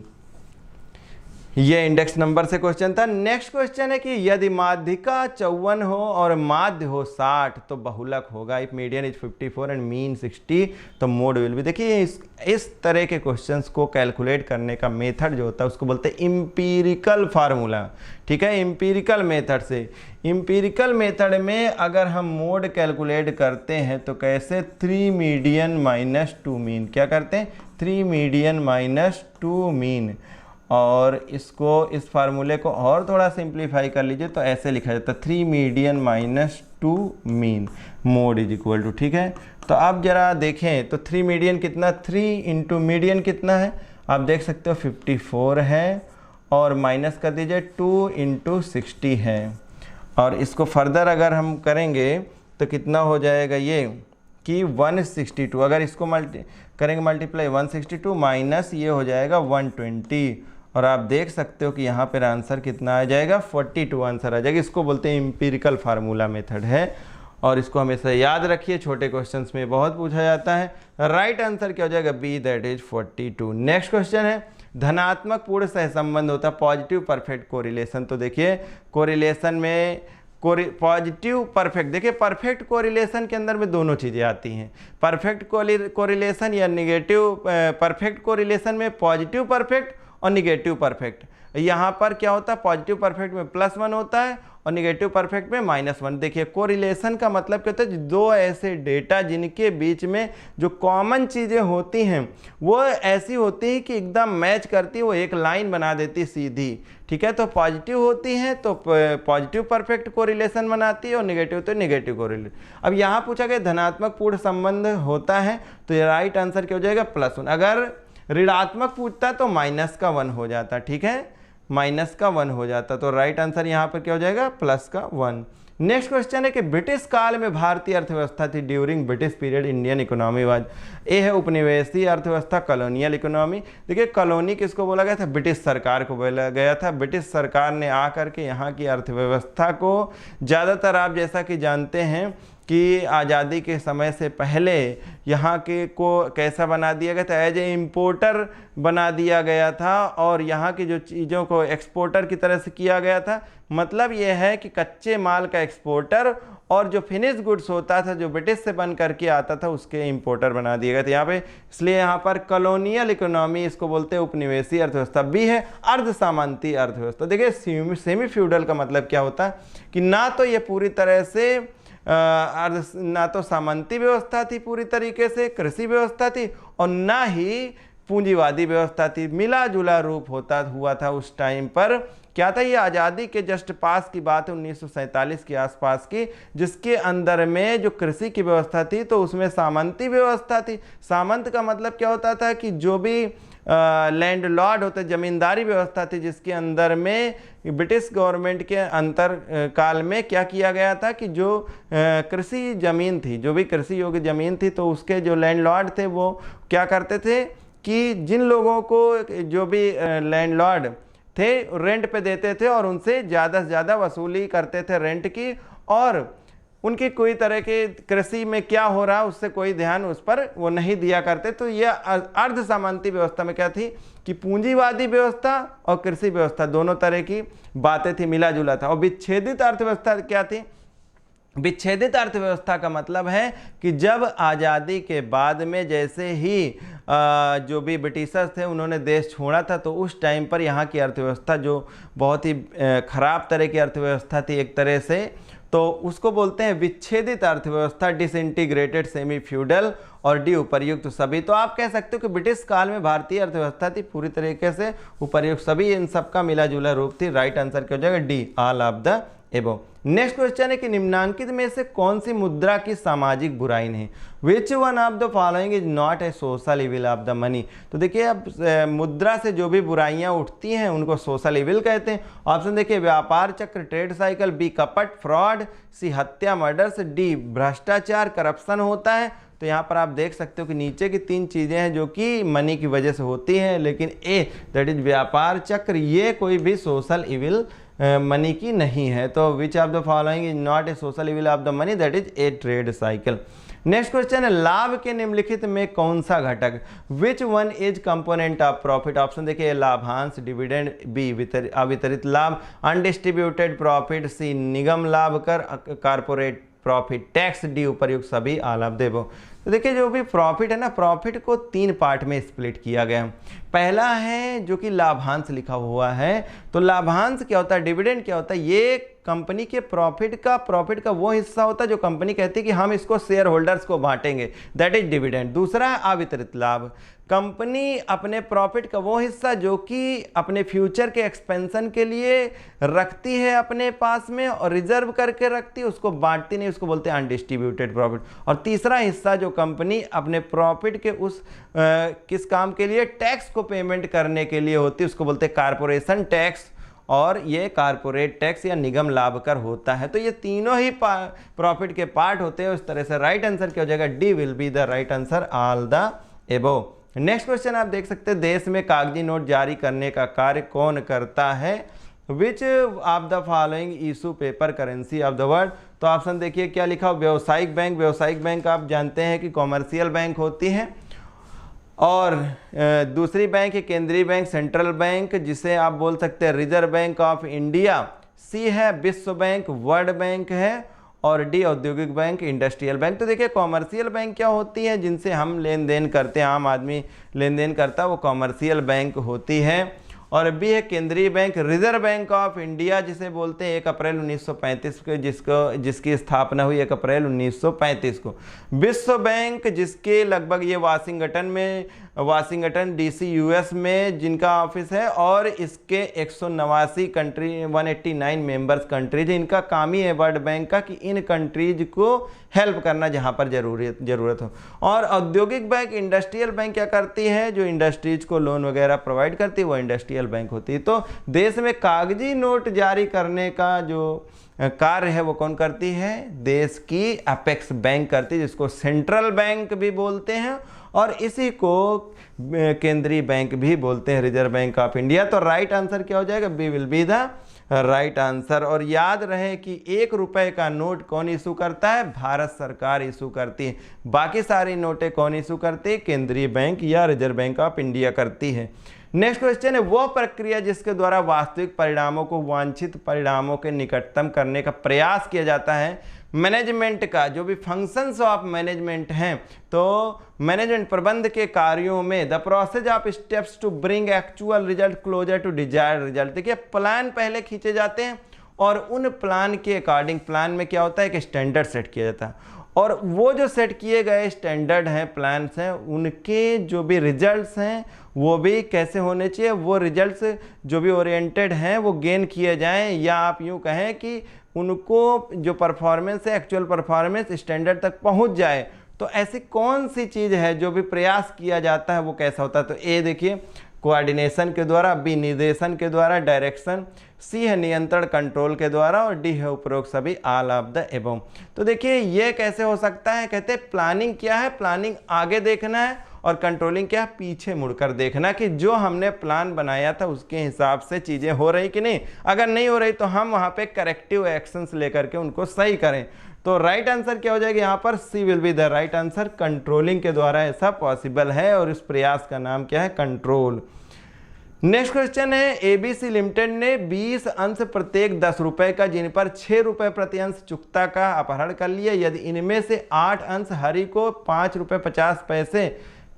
ये इंडेक्स नंबर से क्वेश्चन था। नेक्स्ट क्वेश्चन है कि यदि माध्यिका 54 हो और माध्य हो 60 तो बहुलक होगा। If median is 54 and mean 60 तो मोड विल भी। देखिए इस तरह के क्वेश्चंस को कैलकुलेट करने का मेथड जो होता है उसको बोलते हैं इम्पीरिकल फार्मूला, ठीक है, इम्पीरिकल मेथड से। इम्पीरिकल मेथड में अगर हम मोड कैलकुलेट करते हैं तो कैसे, 3 मीडियन माइनस 2 मीन, क्या करते हैं, 3 मीडियन माइनस 2 मीन, और इसको इस फार्मूले को और थोड़ा सिंप्लीफाई कर लीजिए तो ऐसे लिखा जाता है 3 median minus 2 mean mode is equal to, ठीक है। तो आप जरा देखें तो 3 मीडियन कितना, 3 इंटू मीडियन कितना है, आप देख सकते हो 54 है, और माइनस कर दीजिए 2 इंटू 60 है, और इसको फर्दर अगर हम करेंगे तो कितना हो जाएगा ये कि 162, अगर इसको करेंगे मल्टीप्लाई 162 माइनस ये हो जाएगा 120, और आप देख सकते हो कि यहाँ पर आंसर कितना आ जाएगा 42 आंसर आ जाएगा। इसको बोलते हैं एम्पिरिकल फार्मूला मेथड है, और इसको हमेशा याद रखिए, छोटे क्वेश्चंस में बहुत पूछा जाता है। राइट आंसर क्या हो जाएगा, B, that is 42। Next question है धनात्मक पूर्ण सहसंबंध होता है पॉजिटिव परफेक्ट कोरिलेशन। तो देखिए कोरिलेशन में पॉजिटिव परफेक्ट, देखिए परफेक्ट कोरिलेशन के अंदर में दोनों चीज़ें आती हैं, परफेक्ट कोरिलेशन या निगेटिव परफेक्ट कोरिलेशन में पॉजिटिव परफेक्ट और निगेटिव परफेक्ट। यहाँ पर क्या होता है, पॉजिटिव परफेक्ट में +1 होता है और निगेटिव परफेक्ट में -1। देखिए कोरिलेशन का मतलब क्या होता है, दो ऐसे डेटा जिनके बीच में जो कॉमन चीज़ें होती हैं वो ऐसी होती हैं कि एकदम मैच करती है, वो एक लाइन बना देती है सीधी, ठीक है। तो पॉजिटिव होती हैं तो पॉजिटिव परफेक्ट कोरिलेशन बनाती है, और निगेटिव तो निगेटिव कोरिलेशन। अब यहाँ पूछा गया धनात्मक पूर्ण संबंध होता है, तो ये राइट आंसर क्या हो जाएगा +1। अगर ऋणात्मक पूछता तो -1 हो जाता, ठीक है, -1 हो जाता, तो राइट आंसर यहाँ पर क्या हो जाएगा +1। नेक्स्ट क्वेश्चन है कि ब्रिटिश काल में भारतीय अर्थव्यवस्था थी during British period Indian economy was. A है उपनिवेशीय अर्थव्यवस्था, कॉलोनियल इकोनॉमी। देखिए कॉलोनी किसको बोला गया था, ब्रिटिश सरकार को बोला गया था। ब्रिटिश सरकार ने आकर के यहाँ की अर्थव्यवस्था को ज़्यादातर, आप जैसा कि जानते हैं कि आज़ादी के समय से पहले यहाँ के को कैसा बना दिया गया था, एज ए इम्पोर्टर बना दिया गया था, और यहाँ की जो चीज़ों को एक्सपोर्टर की तरह से किया गया था। मतलब ये है कि कच्चे माल का एक्सपोर्टर और जो फिनिश गुड्स होता था जो ब्रिटिश से बन करके आता था उसके इंपोर्टर बना दिए गए थे यहाँ पे। इसलिए यहाँ पर कॉलोनियल इकोनॉमी इसको बोलते हैं उपनिवेशी अर्थव्यवस्था। बी है अर्ध सामंती अर्थव्यवस्था। देखिए सेमी फ्यूडल का मतलब क्या होता है कि ना तो ये पूरी तरह से ना तो सामंती व्यवस्था थी पूरी तरीके से, कृषि व्यवस्था थी, और ना ही पूंजीवादी व्यवस्था थी, मिला जुला रूप हुआ था उस टाइम पर। क्या था, ये आज़ादी के जस्ट पास की बात है 1947 के आसपास की, जिसके अंदर में जो कृषि की व्यवस्था थी तो उसमें सामंती व्यवस्था थी। सामंत का मतलब क्या होता था कि जो भी लैंड लॉर्ड होते, जमींदारी व्यवस्था थी, जिसके अंदर में ब्रिटिश गवर्नमेंट के अंतर काल में क्या किया गया था कि जो कृषि ज़मीन थी, जो भी कृषि योग्य ज़मीन थी, तो उसके जो लैंड लॉर्ड थे वो क्या करते थे कि जिन लोगों को जो भी लैंड लॉर्ड थे रेंट पे देते थे और उनसे ज़्यादा से ज़्यादा वसूली करते थे रेंट की, और उनकी कोई तरह के कृषि में क्या हो रहा है उससे कोई ध्यान उस पर वो नहीं दिया करते। तो यह अर्ध सामंती व्यवस्था में क्या थी कि पूंजीवादी व्यवस्था और कृषि व्यवस्था दोनों तरह की बातें थी, मिला जुला था। और विच्छेदित अर्थव्यवस्था क्या थी, विच्छेदित अर्थव्यवस्था का मतलब है कि जब आज़ादी के बाद में जैसे ही जो भी ब्रिटिशर्स थे उन्होंने देश छोड़ा था, तो उस टाइम पर यहाँ की अर्थव्यवस्था जो बहुत ही ख़राब तरह की अर्थव्यवस्था थी एक तरह से, तो उसको बोलते हैं विच्छेदित अर्थव्यवस्था, डिसइंटीग्रेटेड सेमी फ्यूडल और डी उपर्युक्त सभी। तो आप कह सकते हो कि ब्रिटिश काल में भारतीय अर्थव्यवस्था थी पूरी तरीके से उपर्युक्त सभी, इन सब का मिला जुला रूप थी। राइट आंसर क्या हो जाएगा, D, all of the above. Next question है कि निम्नांकित में से कौन सी मुद्रा की सामाजिक बुराई नहीं, which one of the following is not a social evil of the money. तो देखिए अब मुद्रा से जो भी बुराइयां उठती हैं उनको सोशल इविल कहते हैं। ऑप्शन देखिए, व्यापार चक्र, ट्रेड साइकिल, बी कपट फ्रॉड, सी हत्या मर्डर्स, डी भ्रष्टाचार करप्शन होता है। तो यहाँ पर आप देख सकते हो कि नीचे की तीन चीज़ें हैं जो कि मनी की वजह से होती हैं, लेकिन ए दैट इज व्यापार चक्र ये कोई भी सोशल इविल मनी की नहीं है। तो which of the following is not a social evil of the money, that is a trade cycle. Next question है, लाभ के निम्नलिखित में कौन सा घटक, which one is component of profit. Option देखिए, लाभांश, डिविडेंड, बी अवितरित लाभ, अनडिस्ट्रीब्यूटेड प्रॉफिट, सी निगम लाभ कर, कारपोरेट प्रॉफिट टैक्स, डी उपर्युक्त सभी, ऑल ऑफ द अबव। तो देखिए जो भी प्रॉफिट है ना, प्रॉफिट को 3 पार्ट में स्प्लिट किया गया है। पहला है जो कि लाभांश लिखा हुआ है। तो लाभांश क्या होता है, डिविडेंड क्या होता है, ये कंपनी के प्रॉफिट का वो हिस्सा होता है जो कंपनी कहती है कि हम इसको शेयर होल्डर्स को बांटेंगे, दैट इज डिविडेंड। दूसरा है अवितरित लाभ, कंपनी अपने प्रॉफिट का वो हिस्सा जो कि अपने फ्यूचर के एक्सपेंशन के लिए रखती है अपने पास में और रिजर्व करके रखती है, उसको बांटती नहीं, उसको बोलते हैं अनडिस्ट्रीब्यूटेड प्रॉफिट। और तीसरा हिस्सा जो कंपनी अपने प्रॉफिट के उस किस काम के लिए, टैक्स को पेमेंट करने के लिए होती है, उसको बोलते हैं कारपोरेशन टैक्स, और ये कारपोरेट टैक्स या निगम लाभ कर होता है। तो ये तीनों ही प्रॉफिट के पार्ट होते हैं। उस तरह से राइट आंसर क्या हो जाएगा, D will be the right answer, all the above. Next question आप देख सकते हैं, देश में कागजी नोट जारी करने का कार्य कौन करता है, which of the following issue paper currency of the world. तो ऑप्शन देखिए क्या लिखा, व्यवसायिक बैंक। व्यवसायिक बैंक आप जानते हैं कि कॉमर्शियल बैंक होती है, और दूसरी बैंक है केंद्रीय बैंक, सेंट्रल बैंक, जिसे आप बोल सकते हैं रिजर्व बैंक ऑफ इंडिया। सी है विश्व बैंक, वर्ल्ड बैंक है, और डी औद्योगिक बैंक, इंडस्ट्रियल बैंक। तो देखिए कॉमर्शियल बैंक क्या होती है, जिनसे हम लेन देन करते हैं, आम आदमी लेन देन करता है, वो कॉमर्शियल बैंक होती है। और बी है केंद्रीय bank, reserve Bank of India, जिसे बोलते हैं 1 अप्रैल 1935 को, जिसकी स्थापना हुई 1 अप्रैल 1935 को। विश्व बैंक, जिसके लगभग ये वाशिंगटन डीसी यूएस में जिनका ऑफिस है, और इसके 189 कंट्री 189 मेंबर्स कंट्रीज, इनका काम ही है वर्ल्ड बैंक का कि इन कंट्रीज को हेल्प करना जहां पर जरूरत हो। और औद्योगिक बैंक, इंडस्ट्रियल बैंक क्या करती है, जो इंडस्ट्रीज को लोन वगैरह प्रोवाइड करती है, वो इंडस्ट्रियल बैंक होती है। तो देश में कागजी नोट जारी करने का जो कार्य है वो कौन करती है, देश की अपेक्स बैंक करती है, जिसको सेंट्रल बैंक भी बोलते हैं, और इसी को केंद्रीय बैंक भी बोलते हैं, रिजर्व बैंक ऑफ इंडिया। तो राइट आंसर क्या हो जाएगा, B will be the right answer. और याद रहे कि 1 रुपए का नोट कौन इशू करता है, भारत सरकार इशू करती है। बाकी सारी नोटें कौन इशू करती है, केंद्रीय बैंक या रिजर्व बैंक ऑफ इंडिया करती है। नेक्स्ट क्वेश्चन है, वो प्रक्रिया जिसके द्वारा वास्तविक परिणामों को वांछित परिणामों के निकटतम करने का प्रयास किया जाता है। मैनेजमेंट का जो भी फंक्शंस ऑफ मैनेजमेंट हैं, तो मैनेजमेंट प्रबंध के कार्यों में the process of steps to bring actual result closer to desired result. देखिए प्लान पहले खींचे जाते हैं, और उन प्लान के अकॉर्डिंग, प्लान में क्या होता है कि स्टैंडर्ड सेट किया जाता है, और वो जो सेट किए गए स्टैंडर्ड हैं, प्लान्स हैं, उनके जो भी रिजल्ट्स हैं वो भी कैसे होने चाहिए, वो रिजल्ट्स जो भी ओरिएंटेड हैं वो गेन किए जाएं, या आप यूँ कहें कि उनको जो परफॉर्मेंस है, एक्चुअल परफॉर्मेंस स्टैंडर्ड तक पहुंच जाए। तो ऐसी कौन सी चीज़ है जो भी प्रयास किया जाता है वो कैसा होता है। तो ए देखिए कोऑर्डिनेशन के द्वारा, बी निर्देशन के द्वारा डायरेक्शन, सी है नियंत्रण कंट्रोल के द्वारा, और डी है उपरोक्त सभी ऑल ऑफ द एबव। तो देखिए ये कैसे हो सकता है, कहते हैं प्लानिंग क्या है, प्लानिंग आगे देखना है, और कंट्रोलिंग क्या है, पीछे मुड़कर देखना कि जो हमने प्लान बनाया था उसके हिसाब से चीज़ें हो रही कि नहीं। अगर नहीं हो रही तो हम वहाँ पे करेक्टिव एक्शंस लेकर के उनको सही करें। तो राइट आंसर क्या हो जाएगा यहाँ पर, C will be the right answer. Controlling के द्वारा ऐसा पॉसिबल है, और इस प्रयास का नाम क्या है, कंट्रोल। नेक्स्ट क्वेश्चन है, एबीसी लिमिटेड ने 20 अंश प्रत्येक 10 रुपए का, जिन पर 6 रुपए प्रति अंश चुकता का अपहरण कर लिया। यदि इनमें से 8 अंश हरि को 5 रुपए 50 पैसे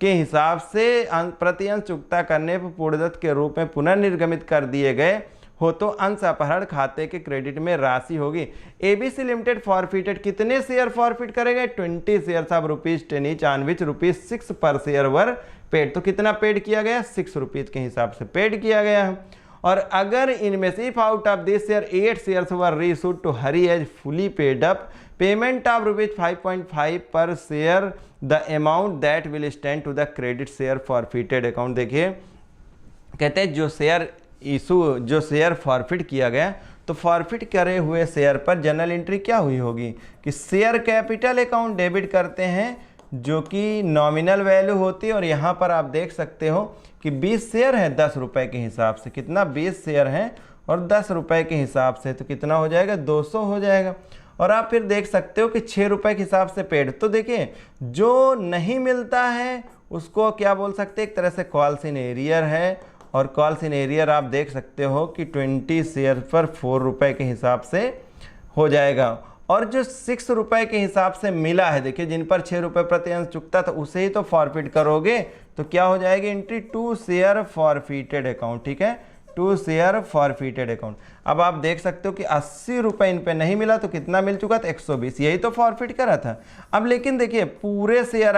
के हिसाब से प्रति अंश चुकता करने पर पूर्णदत्त के रूप में पुनर्निर्गमित कर दिए गए हो, तो अंश अपहरण खाते के क्रेडिट में राशि होगी। एबीसी लिमिटेड फॉरफिटेड कितने शेयर फॉरफिट करेंगे, 20 shares of ₹10 each, on which ₹6 पर शेयर वर पेड। तो कितना पेड किया गया, 6 रुपीज के हिसाब से पेड किया गया है। और अगर इनमें से if out of this share 8 shares were reissued to Hari as fully paid up, payment of ₹5.5 पर share the amount that will stand to the credit share forfeited account. देखिए कहते हैं जो शेयर फॉरफिट किया गया, तो फॉरफिट करे हुए शेयर पर जनरल एंट्री क्या हुई होगी कि शेयर कैपिटल अकाउंट डेबिट करते हैं, जो कि नॉमिनल वैल्यू होती है। और यहाँ पर आप देख सकते हो कि 20 शेयर है 10 रुपए के हिसाब से, कितना 20 शेयर हैं और 10 रुपए के हिसाब से, तो कितना हो जाएगा, 200 हो जाएगा। और आप फिर देख सकते हो कि 6 रुपए के हिसाब से पेड। तो देखिए जो नहीं मिलता है उसको क्या बोल सकते हैं, एक तरह से कॉल्स इन एरियर है। और कॉल्स इन एरियर आप देख सकते हो कि 20 शेयर पर 4 रुपए के हिसाब से हो जाएगा। और जो 6 रुपए के हिसाब से मिला है, देखिए जिन पर 6 रुपए प्रति अंश चुकता था उसे ही तो फॉरफिट करोगे, तो क्या हो जाएगी एंट्री 2 शेयर फॉरफिटेड अकाउंट। ठीक है, 2 शेयर फॉरफिटेड अकाउंट। अब आप देख सकते हो कि 80 रुपए इन पे नहीं मिला तो कितना मिल चुका था, 120, यही तो फॉरफिट करा था। अब लेकिन देखिए पूरे शेयर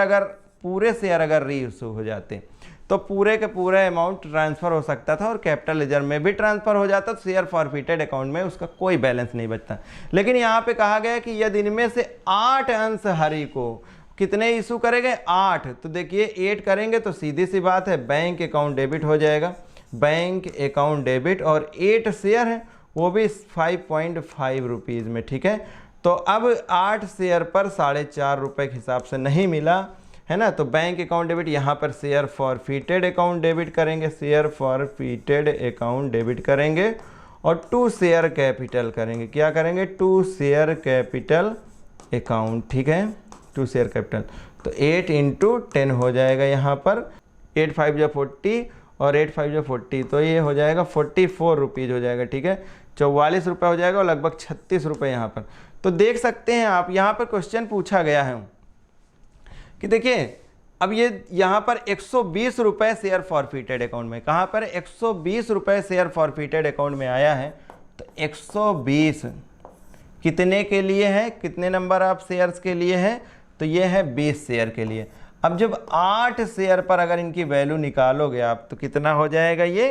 अगर रीइश्यू हो जाते तो पूरे के पूरे अमाउंट ट्रांसफर हो सकता था और कैपिटल रिजर्व में भी ट्रांसफर हो जाता, तो शेयर फॉरफिटेड अकाउंट में उसका कोई बैलेंस नहीं बचता। लेकिन यहाँ पे कहा गया कि यदि इनमें से 8 अंश हरी को कितने इशू करेंगे, 8, तो देखिए 8 करेंगे तो सीधी सी बात है बैंक अकाउंट डेबिट हो जाएगा, बैंक अकाउंट डेबिट, और 8 शेयर है वो भी 5.5 रुपीज़ में। ठीक है, तो अब 8 शेयर पर 4.5 रुपये के हिसाब से नहीं मिला है ना, तो बैंक अकाउंट डेबिट, यहाँ पर शेयर फॉरफिटेड अकाउंट डेबिट करेंगे, शेयर फॉरफिटेड अकाउंट डेबिट करेंगे और 2 शेयर कैपिटल करेंगे। क्या करेंगे, 2 शेयर कैपिटल अकाउंट। ठीक है, 2 शेयर कैपिटल, तो 8 × 10 हो जाएगा यहाँ पर, 8 5 जो 40 और 8 5 जो 40, तो ये हो जाएगा 44 रुपीज़ हो जाएगा। ठीक है, 44 रुपये हो जाएगा और लगभग 36 रुपये यहाँ पर। तो देख सकते हैं आप, यहाँ पर क्वेश्चन पूछा गया है कि देखिए अब ये यहाँ पर 120 रुपये शेयर फॉरफिटेड अकाउंट में, कहाँ पर 120 रुपये शेयर फॉरफिटेड अकाउंट में आया है, तो 120 कितने के लिए है, कितने नंबर ऑफ शेयर्स के लिए है, तो ये है 20 शेयर के लिए। अब जब 8 शेयर पर अगर इनकी वैल्यू निकालोगे आप तो कितना हो जाएगा, ये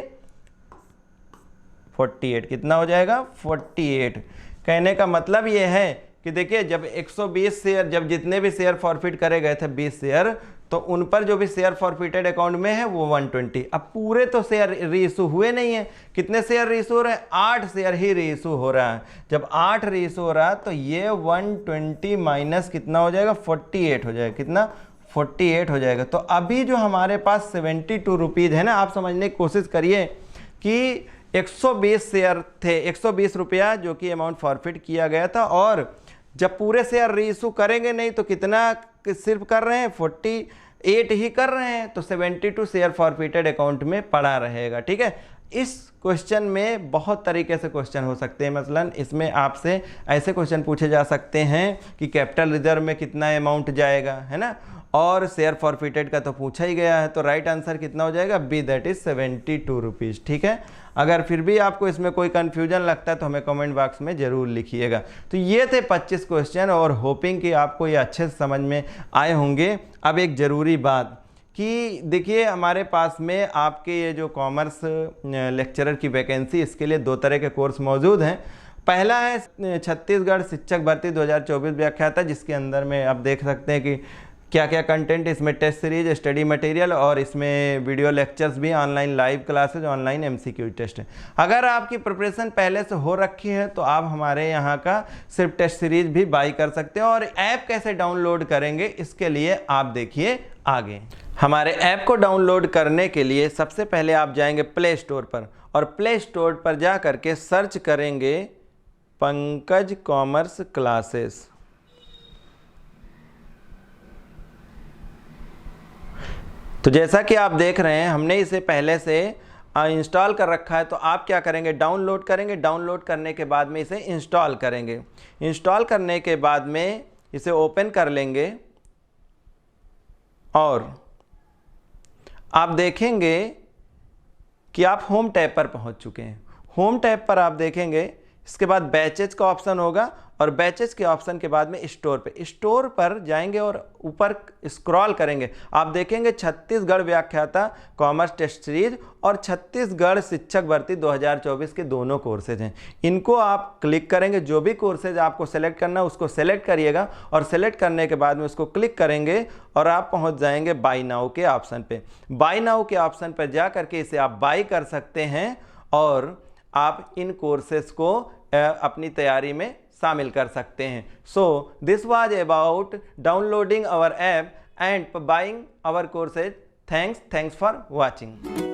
48, कितना हो जाएगा 48। कहने का मतलब ये है कि देखिए जब 120 शेयर, जब जितने भी शेयर फॉरफिट करे गए थे 20 शेयर, तो उन पर जो भी शेयर फॉरफिटेड अकाउंट में है वो 120। अब पूरे तो शेयर रीइशू हुए नहीं है, कितने शेयर रीइशू हो रहे हैं, 8 शेयर ही रीइशू हो रहा है। जब 8 रीइशू हो रहा है तो ये 120 माइनस कितना हो जाएगा, 48 हो जाएगा, कितना 48 हो जाएगा। तो अभी जो हमारे पास 72 रुपीज़ है ना, आप समझने की कोशिश करिए कि 120 शेयर थे, 120 रुपया जो कि अमाउंट फॉरफिट किया गया था, और जब पूरे शेयर रीइशू करेंगे नहीं तो कितना सिर्फ कर रहे हैं, 48 ही कर रहे हैं, तो 72 शेयर फॉरफिटेड अकाउंट में पड़ा रहेगा। ठीक है, इस क्वेश्चन में बहुत तरीके से क्वेश्चन हो सकते हैं। मसलन इसमें आपसे ऐसे क्वेश्चन पूछे जा सकते हैं कि कैपिटल रिजर्व में कितना अमाउंट जाएगा, है ना, और शेयर फॉरफिटेड का तो पूछा ही गया है, तो राइट आंसर कितना हो जाएगा, बी, दैट इज 72 रुपीज़। ठीक है, अगर फिर भी आपको इसमें कोई कन्फ्यूजन लगता है तो हमें कमेंट बॉक्स में ज़रूर लिखिएगा। तो ये थे 25 क्वेश्चन और होपिंग कि आपको ये अच्छे से समझ में आए होंगे। अब एक ज़रूरी बात कि देखिए हमारे पास में आपके ये जो कॉमर्स लेक्चरर की वैकेंसी, इसके लिए 2 तरह के कोर्स मौजूद हैं। पहला है छत्तीसगढ़ शिक्षक भर्ती 2024 व्याख्याता, जिसके अंदर में आप देख सकते हैं कि क्या क्या कंटेंट, इसमें टेस्ट सीरीज, स्टडी मटेरियल और इसमें वीडियो लेक्चर्स भी, online live classes, online MCQ test है। अगर आपकी प्रिपरेशन पहले से हो रखी है तो आप हमारे यहाँ का सिर्फ टेस्ट सीरीज भी बाई कर सकते हैं। और ऐप कैसे डाउनलोड करेंगे इसके लिए आप देखिए आगे। हमारे ऐप को डाउनलोड करने के लिए सबसे पहले आप जाएंगे प्ले स्टोर पर, और प्ले स्टोर पर जा करके सर्च करेंगे पंकज कॉमर्स क्लासेस। तो जैसा कि आप देख रहे हैं हमने इसे पहले से इंस्टॉल कर रखा है, तो आप क्या करेंगे, डाउनलोड करेंगे। डाउनलोड करने के बाद में इसे इंस्टॉल करेंगे। इंस्टॉल करने के बाद में इसे ओपन कर लेंगे और आप देखेंगे कि आप होम टैब पर पहुंच चुके हैं। होम टैब पर आप देखेंगे, इसके बाद बैचेज का ऑप्शन होगा और बैचेज के ऑप्शन के बाद में स्टोर पर जाएंगे और ऊपर स्क्रॉल करेंगे। आप देखेंगे छत्तीसगढ़ व्याख्याता कॉमर्स टेस्ट सीरीज और छत्तीसगढ़ शिक्षक भर्ती 2024 के दोनों कोर्सेज हैं। इनको आप क्लिक करेंगे, जो भी कोर्सेज आपको सेलेक्ट करना है उसको सेलेक्ट करिएगा और सेलेक्ट करने के बाद में उसको क्लिक करेंगे और आप पहुंच जाएंगे बाय नाउ के ऑप्शन पे। बाय नाउ के ऑप्शन पर जा करके इसे आप बाय कर सकते हैं और आप इन कोर्सेज को अपनी तैयारी में शामिल कर सकते हैं। So this was about downloading our app and buying our courses. Thanks for watching.